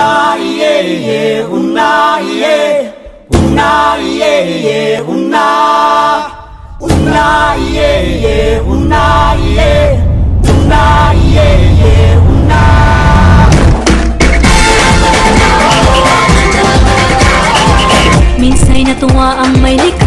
Una iye iye, una iye, una iye iye, una iye iye, una iye, una iye iye, una. Minsa'y natuwa ang may likha.